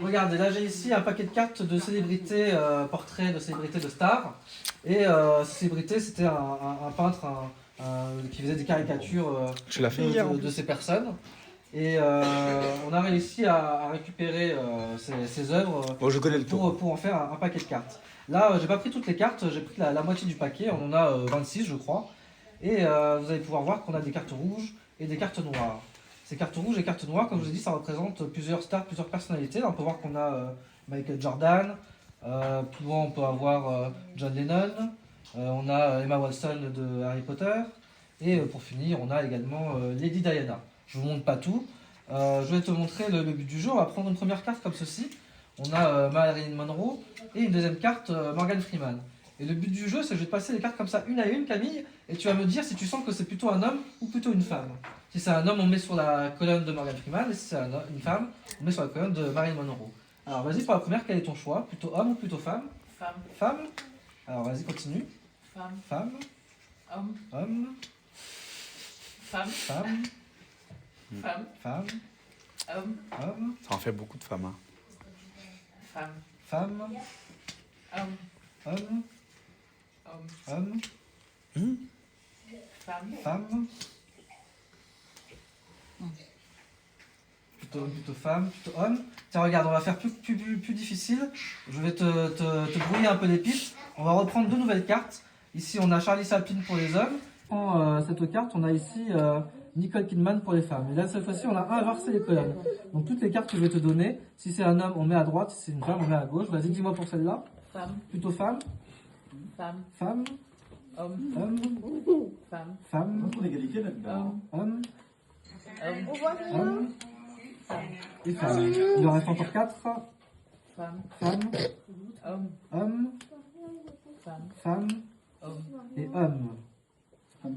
Regardez, là j'ai ici un paquet de cartes de célébrités, portraits de célébrités de stars. Et ces célébrités, c'était un peintre qui faisait des caricatures de ces personnes. Et on a réussi à récupérer ces œuvres Bon, je connais le tour. pour en faire un paquet de cartes. Là, j'ai pas pris toutes les cartes, j'ai pris la moitié du paquet, on en a 26 je crois. Et vous allez pouvoir voir qu'on a des cartes rouges et des cartes noires. Ces cartes rouges et cartes noires, comme je vous ai dit, ça représente plusieurs stars, plusieurs personnalités. Là, on peut voir qu'on a Michael Jordan, plus loin on peut avoir John Lennon, on a Emma Watson de Harry Potter, et pour finir, on a également Lady Diana. Je ne vous montre pas tout. Je vais te montrer le but du jeu. On va prendre une première carte comme ceci. On a Marilyn Monroe et une deuxième carte, Morgan Freeman. Et le but du jeu, c'est que je vais te passer les cartes comme ça, une à une, Camille, et tu vas me dire si tu sens que c'est plutôt un homme ou plutôt une femme. Si c'est un homme, on met sur la colonne de Morgan Freeman, et si c'est une femme, on met sur la colonne de Marilyn Monroe. Alors vas-y pour la première, quel est ton choix? Plutôt homme ou plutôt femme? Femme. Femme. Alors vas-y, continue. Femme. Femme. Homme. Homme. Femme. Femme. Femme. Femme. Homme. Homme. Ça en fait beaucoup de femmes. Hein. Femme. Femme. Homme. Homme. Homme. Homme. Femme. Femme. Plutôt femme, plutôt homme. Tiens, regarde, on va faire plus difficile. Je vais te brouiller un peu les pistes. On va reprendre deux nouvelles cartes. Ici, on a Charlie Chaplin pour les hommes. Dans cette carte, on a ici Nicole Kidman pour les femmes. Et là, cette fois-ci, on a inversé les colonnes. Donc, toutes les cartes que je vais te donner, si c'est un homme, on met à droite. Si c'est une femme, on met à gauche. Vas-y, dis-moi pour celle-là. Femme. Plutôt femme. Femme. Femme. Homme. Homme. Femme. Femme. l'égalité là-dedans. Homme. Homme. Homme. Et femme. Il en reste encore 4. Femme. Femme. Homme. Homme. Femme. Femme. Homme. Et homme.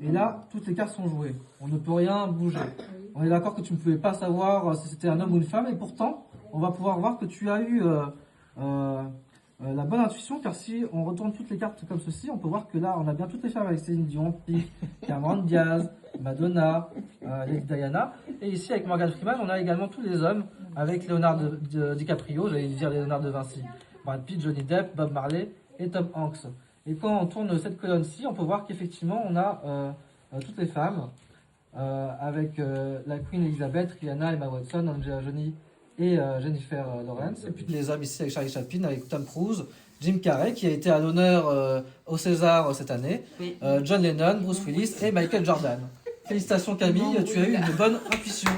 Et là, toutes les cartes sont jouées. On ne peut rien bouger. On est d'accord que tu ne pouvais pas savoir si c'était un homme ou une femme. Et pourtant, on va pouvoir voir que tu as eu la bonne intuition. Car si on retourne toutes les cartes comme ceci, on peut voir que là, on a bien toutes les femmes avec Céline Dion, Cameron Diaz, Madonna, Lady Diana. Et ici, avec Morgan Freeman, on a également tous les hommes avec Leonardo DiCaprio, j'allais dire Léonard de Vinci, Brad Pitt, Johnny Depp, Bob Marley et Tom Hanks. Et quand on tourne cette colonne-ci, on peut voir qu'effectivement, on a toutes les femmes, avec la Queen Elizabeth, Rihanna, Emma Watson, Angelina Jolie et Jennifer Lawrence. Et puis les hommes ici avec Charlie Chaplin, avec Tom Cruise, Jim Carrey, qui a été à l'honneur au César cette année, John Lennon, Bruce Willis et Michael Jordan. Félicitations Camille, tu as eu une bonne intuition.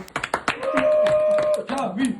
Camille.